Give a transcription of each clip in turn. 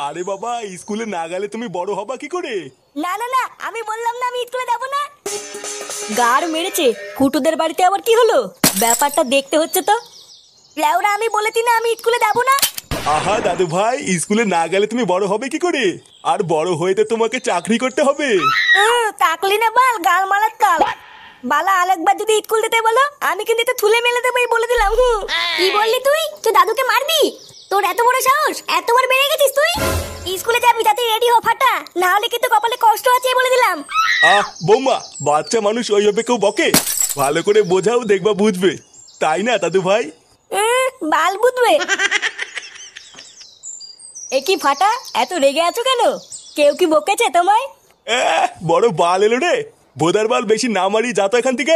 আরে বাবা, স্কুলে না গেলে তুমি বড় হবা কি করে? না না না, আমি বললাম না আমি স্কুলে যাবো না। গাড় মেরেছে। ফুটুদের বাড়িতে আবার কি হলো? ব্যাপারটা দেখতে হচ্ছে তো। লেওরা, আমি বলেছি না আমি স্কুলে যাবো না। আহা দাদু ভাই, স্কুলে না গেলে তুমি বড় হবে কি করে? আর বড় হয়ে তো তোমাকে চাকরি করতে হবে। তাকলি না বাল, গাল মারার কাল। বালা আরেকবার যদি স্কুল যেতে বলো, আমি কিন্তু তো থুলে মেলে দেবো, বলে দিলাম। কি বললি তুই? তুই দাদুকে মারবি? তোর এত বড় সাহস, এতবার বেড়ে গেছিস তুই? স্কুলে যাবি তাতে রেডি হ ফাটা, না হলে কিন্তু কপালে কষ্ট আছে, বলে দিলাম। বৌমা, বাচ্চা মানুষ ওইভাবে কেউ বকে? ভালো করে বোঝাও, দেখবা বুঝবে। তাই না দাদু ভাই? বাল বুঝবে। এ কি ফাটা, এত রেগে আছো কেন? কেউ কি বকেছে তোমায়? বড় বাল এলো রে। ভোদার বাল, বেশি না মারি, যা তো এখান থেকে।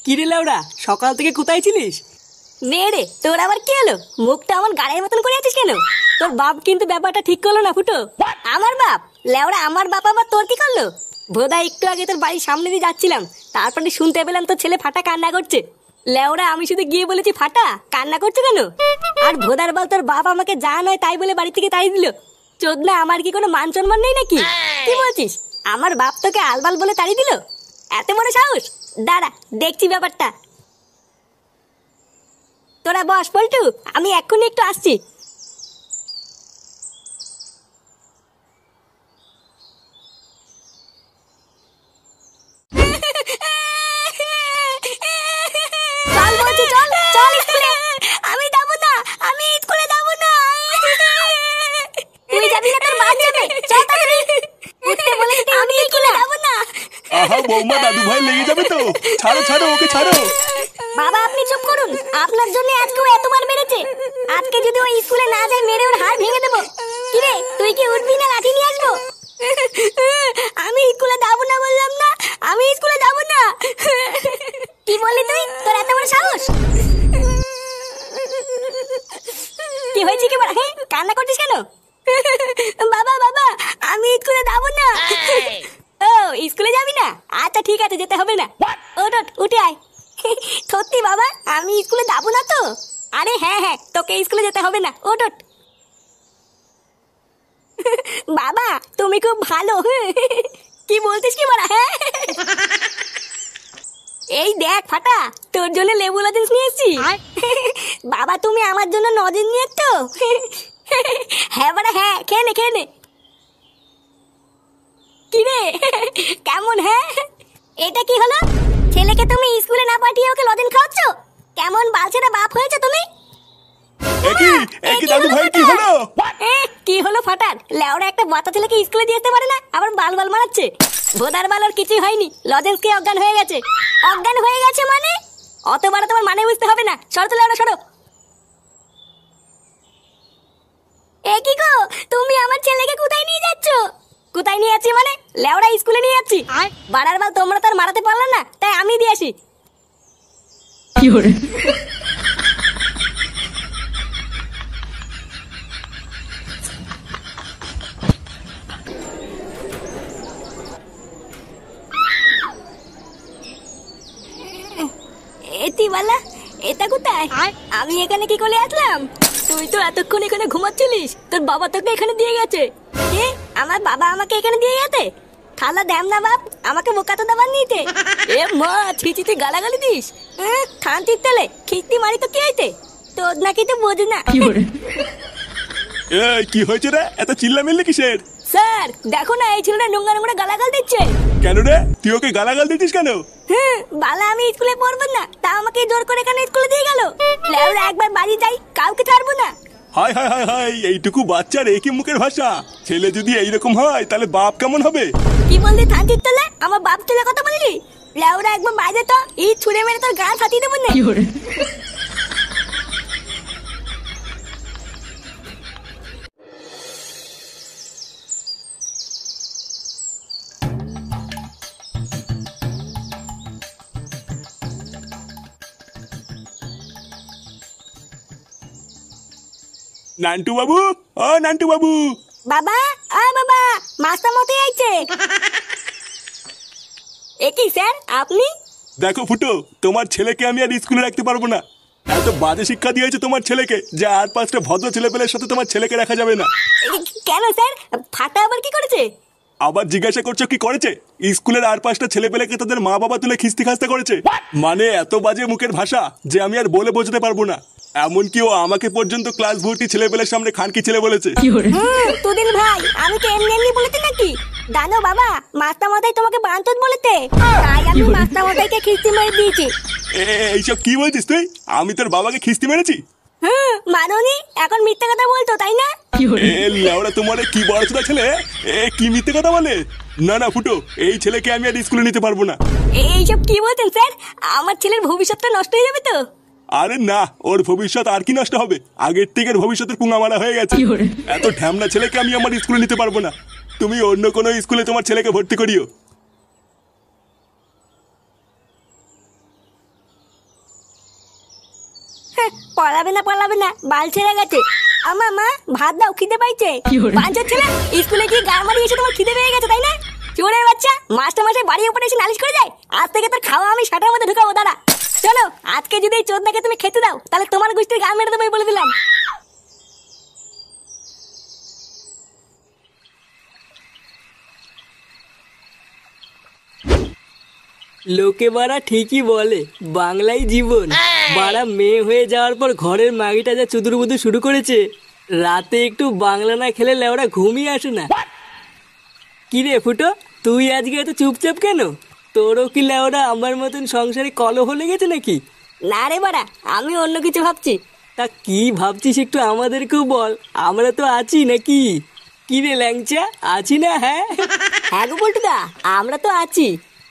কিরে লাউড়া, সকাল থেকে কোথায় ছিলিস? নে রে, তোর আবার কি হলো? মুখটা আমার গাড়ির মতন করে আছিস কেন? তোর বাপ কিন্তু ব্যাপারটা ঠিক করলো না ফুটো। আমার বাপ? লেওড়া, আমার বাপ আবার তোর কি করলো? ভোদা, একটু আগে তোর বাড়ির সামনে দিয়ে যাচ্ছিলাম, তারপরে শুনতে পেলাম তোর ছেলে ফাটা কান্না করছে। লেওড়া, আমি শুধু গিয়ে বলেছি ফাটা কান্না করছে কেন? আর ভোদার বল, তোর বাপ আমাকে যা নয় তাই বলে বাড়ি থেকে তাই দিল। চোদনা, আমার কি কোনো মান সম্মান নেই নাকি? কি বলছিস? আমার বাপ তোকে আলবাল বলে তাড়িয়ে দিল? এত বড় সাহস! দাঁড়া, দেখছি ব্যাপারটা। তোরা বস পল্টু, আমি এক্ষুনি একটু আসছি। চল বলছি, চল চল স্কুলে। আমি যাবো না, আমি স্কুলে যাবো না। তুই যাবি না, তোর মা যাবে। চল তাড়াতাড়ি উঠতে বলেছি, আমি স্কুলে যাবো না। আহা বৌমা, দাদু ভাই লেগে যাবে তো। ছাড়ো ছাড়ো, ওকে ছাড়ো। বাবা, আপনি চুপ করুন। আপনার জন্য আজকে ও এতবার মেরেছে। আজকে যদি ও স্কুলে না যায়, মেরে ওর হাড় ভেঙে দেবো। কিরে, তুই কি উঠবি না লাঠি নিয়ে আসবো? আমি স্কুলে যাবো না বললাম না, আমি স্কুলে যাবো না। কি বললি তুই? তোর এত বড় সাহস! কি হয়েছে কি বড়? হ্যাঁ, কান্না করছিস কেন? বাবা বাবা, আমি স্কুলে যাবো না। ও, স্কুলে যাবি না? আচ্ছা ঠিক আছে, যেতে হবে না। ওঠ, উঠে আয়। সত্যি বাবা, আমি স্কুলে যাবো না তো? আরে হ্যাঁ হ্যাঁ, তোকে স্কুলে যেতে হবে না, ওঠ। বাবা, তুমি খুব ভালো। কি বলতিস কি বড়া? হ্যাঁ, এই দেখ ফাটা, তোর জন্য লেবু লজেন্স নিয়ে এসেছি। বাবা, তুমি আমার জন্য লজেন্স নিয়ে এসছো? হ্যাঁ বড়া, হ্যাঁ, খেয়ে নে খেয়ে নে। কি রে, কেমন? হ্যাঁ, এটা কি হলো? ছেলেকে তুমি স্কুলে না পাঠিয়ে ওকে লজেন্স খাওয়াচ্ছ? কেমন বালছেরা বাপ হয়েছে তুমি? একই দাদু ভাই, কি হলো? কি হলো ফাটার? লেওরা একটা বাচ্চা ছেলেকে স্কুলে দিয়ে আসতে পারে না, আবার বাল বাল মারাচ্ছে। ভোদার বাল, ওর কিছুই হয়নি, লজেন্স খেয়ে অজ্ঞান হয়ে গেছে। অজ্ঞান হয়ে গেছে মানে? অত বড় তোমার মানে বুঝতে হবে না। সরো তো লেওরা, সরো। এ কি গো, তুমি আমার ছেলেকে কোথায় নিয়ে যাচ্ছ? কোথায় নিয়ে যাচ্ছি মানে? লেওরা, স্কুলে নিয়ে যাচ্ছি। বাড়ার বাল, তোমরা তো আর মারাতে পারলে না, তাই আমি দিয়ে আসি। কি করে? এতিবালা, এটা কোথায়? আমি এখানে কি করে আসলাম? তুই তো এতক্ষণ এখানে ঘুমাচ্ছিলিস, তোর বাবা তোকে এখানে দিয়ে গেছে। কে? আমার বাবা আমাকে এখানে দিয়ে গেছে? খালা দেম না বাপ, আমাকে বোকা তো দাবার নিতে। এ মা, ছিচি তুই গালাগালি দিস? খান্তির তেলে খিস্তি মারি তো কি হইতে? তোর নাকি তো বোঝ না। কি হয়েছে রে? এত চিল্লামিল্লি কিসের? স্যার দেখো না, এই ছেলেটা নোংরা নোংরা গালাগাল দিচ্ছে। কেন রে, তুই ওকে গালাগাল দিচ্ছিস কেন? বালা, আমি স্কুলে পড়বো না, তা আমাকে জোর করে এখানে স্কুলে দিয়ে গেল। লেওরা, একবার বাড়ি যাই, কাউকে ছাড়বো না। হাই হাই হাই হাই, এইটুকু বাচ্চার একই মুখের ভাষা। ছেলে যদি এইরকম হয়, তাহলে বাপ কেমন হবে? কি বললি থানচির তলে? আমার বাপ তুলে কথা বললি? লেওরা, একবার বাইরে তো, এই ছুঁড়ে মেরে তোর গাল ফাটিয়ে দেবো না। নান্টু বাবু, ও নান্টু বাবু। বাবা, বাবা, মাস্টার মতে আইছে। কি স্যার আপনি? দেখো ফুটো, তোমার ছেলেকে আমি আর স্কুলে রাখতে পারবো না। এত বাজে শিক্ষা দিয়েছে তোমার ছেলেকে যে আর 5টা ভদ্র ছেলেপেলের সাথে তোমার ছেলেকে রাখা যাবে না। কেন স্যার, ফাটা আবার কি করেছে? আবার জিজ্ঞাসা করছো কি করেছে? স্কুলের আর 5টা ছেলেপেলেকে তাদের মা বাবা তুলে খিস্তি খাস্তা করেছে। মানে এত বাজে মুখের ভাষা যে আমি আর বলে বোঝাতে পারবো না। এমনকি ও আমাকে পর্যন্ত ক্লাস ভর্তি ছেলেপেলের সামনে খানকি ছেলে বলেছে। তুদিন ভাই, আমি তো এমনি এমনি বলেছি নাকি? জানো বাবা, মাস্টার মশাই তোমাকে বাঞ্চত বলেছে, তাই আমি মাস্টার মশাইকে খিস্তি মেরে দিয়েছি। এইসব কি বলছিস তুই? আমি তোর বাবাকে খিস্তি মেরেছি? মাননি, এখন মিথ্যে কথা বলতো তাই না? লেওড়া তোমার কি বড় ছোট ছেলে, কি মিথ্যে কথা বলে? না না ফুটো, এই ছেলেকে আমি আর স্কুলে নিতে পারবো না। এইসব কি বলছেন স্যার? আমার ছেলের ভবিষ্যৎটা নষ্ট হয়ে যাবে তো। আরে না, ওর ভবিষ্যৎ আর কি নষ্ট হবে? আগের থেকে ভবিষ্যতের পুঙ্গা মারা হয়ে গেছে। এত ঢ্যামনা ছেলেকে আমি আমার স্কুলে নিতে পারবো না। তুমি অন্য কোনো স্কুলে তোমার ছেলেকে ভর্তি করিও। পড়াবে না, বাল ছেড়ে গেছে। আমা মা, ভাত দাও, খিদে পাইছে। বাঞ্চত ছেলে, স্কুলে গিয়ে গান মারিয়ে এসে তোমার খিদে পেয়ে গেছে তাই না? চোরের বাচ্চা, মাস্টার মশাই বাড়ির উপরে এসে নালিশ করে যায়। আজ থেকে তোর খাওয়া আমি শাটার মধ্যে ঢুকাবো। দাঁড়া, চলো, আজকে যদি এই চোদনাকে তুমি খেতে দাও তাহলে তোমার গোষ্ঠীর গান মেরে দেবো বলে দিলাম। লোকে বাড়া ঠিকই বলে বাংলাই জীবন। বাড়া মেয়ে হয়ে যাওয়ার পর ঘরের মাগিটা যা চুদুর বুদুর শুরু করেছে, রাতে একটু বাংলা না খেলে লেওড়া ঘুমিয়ে আসে না। কি রে ফুটো, তুই আজকে এত চুপচাপ কেন? তোরও কি লেওড়া আমার মতন সংসারে কলহ লেগেছে নাকি? না রে বাড়া, আমি অন্য কিছু ভাবছি। তা কি ভাবছিস একটু আমাদেরকেও বল, আমরা তো আছি নাকি? কি রে ল্যাংচা, আছি না? হ্যাঁ হ্যাঁ গো পল্টুদা, আমরা তো আছি।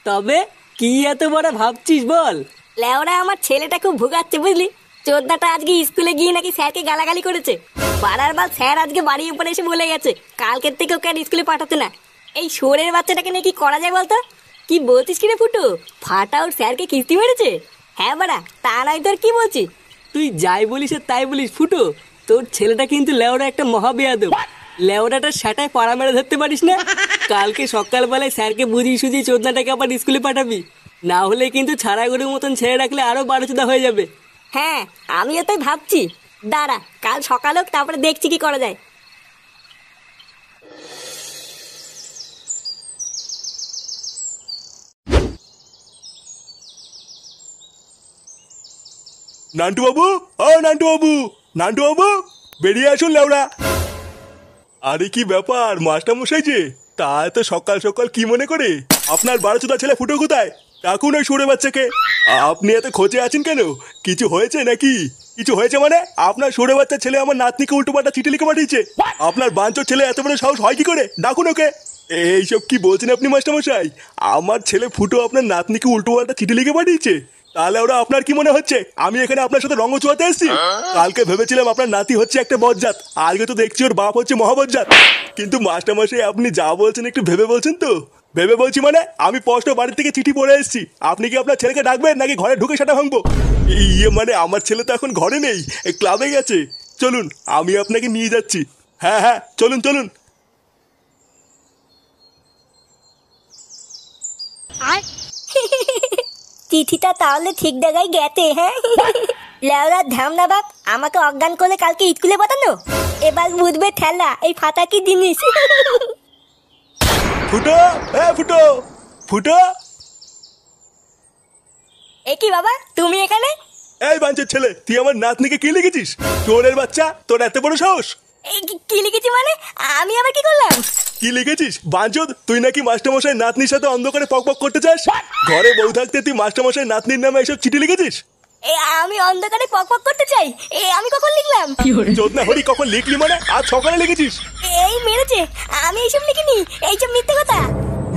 তবে কি এত বড় ভাবছিস বল? লেওরা আমার ছেলেটা খুব ভুগাচ্ছে বুঝলি। চোদ্দাটা আজকে স্কুলে গিয়ে নাকি স্যারকে গালাগালি করেছে। পাড়ার বাল স্যার আজকে বাড়ির উপরে এসে বলে গেছে কালকের থেকে ওকে আর স্কুলে পাঠাতে না। এই শোরের বাচ্চাটাকে নিয়ে কি করা যায় বলতো? কি বলছিস কিরে ফুটু? ফাটা ওর স্যারকে কিস্তি মেরেছে? হ্যাঁ বাড়া, তা নয় তোর কি বলছি? তুই যাই বলিস আর তাই বলিস ফুটো, তোর ছেলেটা কিন্তু লেওরা একটা মহাবেয়াদব। লেওরাটা সেটাই পাড়া মেরে ধরতে পারিস না। কালকে সকালবেলায় স্যারকে বুঝিয়ে সুঝিয়ে চোদনাটাকে আবার স্কুলে পাঠাবি, না হলে কিন্তু ছাড়া গরুর মতন ছেড়ে রাখলে আরো 12 হয়ে যাবে। হ্যাঁ, আমিও তাই ভাবছি। দাঁড়া, কাল সকাল হোক, তারপরে দেখছি কি করা যায়। নান্টু বাবু, ও নান্টু বাবু, নান্টু বাবু, বেরিয়ে আসুন লেওড়া। আরে কি ব্যাপার মাস্টার মশাই যে, তা এত সকাল সকাল কি মনে করে? আপনার 12 ছেলে ফুটো কোথায়? ডাকুন ওই সরে বাচ্চাকে। আপনি এত খোঁজে আছেন কেন? কিছু হয়েছে নাকি? কিছু হয়েছে মানে? আপনার সরে বাচ্চা ছেলে আমার নাতনিকে উল্টোপাল্টা চিঠি লিখে পাঠিয়েছে। আপনার বাঞ্চোর ছেলে এত বড় সাহস হয় কি করে? ডাকুন ওকে। এইসব কি বলছেন আপনি মাস্টার মশাই? আমার ছেলে ফুটো আপনার নাতনিকে উল্টোপাল্টা চিঠি লিখে পাঠিয়েছে? তাহলে ওরা আপনার কি মনে হচ্ছে আমি এখানে আপনার সাথে রঙ চুয়াতে এসেছি? কালকে ভেবেছিলাম আপনার নাতি হচ্ছে একটা বজ্জাত, আজকে তো দেখছি ওর বাপ হচ্ছে মহাবজ্জাত। কিন্তু মাস্টার মশাই আপনি যা বলছেন একটু ভেবে বলছেন তো? ভেবে বলছি মানে আমি স্পষ্ট বাড়ি থেকে চিঠি পড়ে এসেছি। আপনি কি আপনার ছেলেকে ডাকবেন নাকি ঘরে ঢুকে সেটা ভাঙবো? ইয়ে মানে আমার ছেলে তো এখন ঘরে নেই, ক্লাবে গেছে। চলুন আমি আপনাকে নিয়ে যাচ্ছি। হ্যাঁ হ্যাঁ, চলুন চলুন। চিঠিটা তাহলে ঠিক জায়গায় গেছে। হ্যাঁ, লেওরা ধ্যামনা বাপ আমাকে অজ্ঞান করলে কালকে স্কুলে পাঠানো। এবার বুঝবে ঠেলা এই ফাটা কি জিনিস। ফুটো, ফুটো, ফুটো। এ কি বাবা, তুমি এখানে? এই বাঞ্চের ছেলে, তুই আমার নাতনিকে কি লিখেছিস? চোরের বাচ্চা, তোর এত বড় সাহস! এই কি লিখেছি মানে? আমি আবার কি করলাম? কি লিখেছিস বাঞ্চোদ? তুই নাকি মাস্টারমশাই নাতনির সাথে অন্ধকারে পক পক করতে চাস? ঘরে বউ থাকতে তুই মাস্টারমশাই নাতনির নামে এসব চিঠি লিখেছিস? আমি অন্ধকারে পক পক করতে চাই? আমি কখন লিখলাম? চোদনা হরি, কখন লিখলি মানে? আজ সকালে লিখেছিস? এই মেরেছে, আমি এইসব লিখিনি। এইসব মিথ্যে কথা।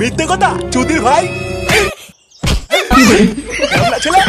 মিথ্যে কথা চুদির ভাই। ছেলে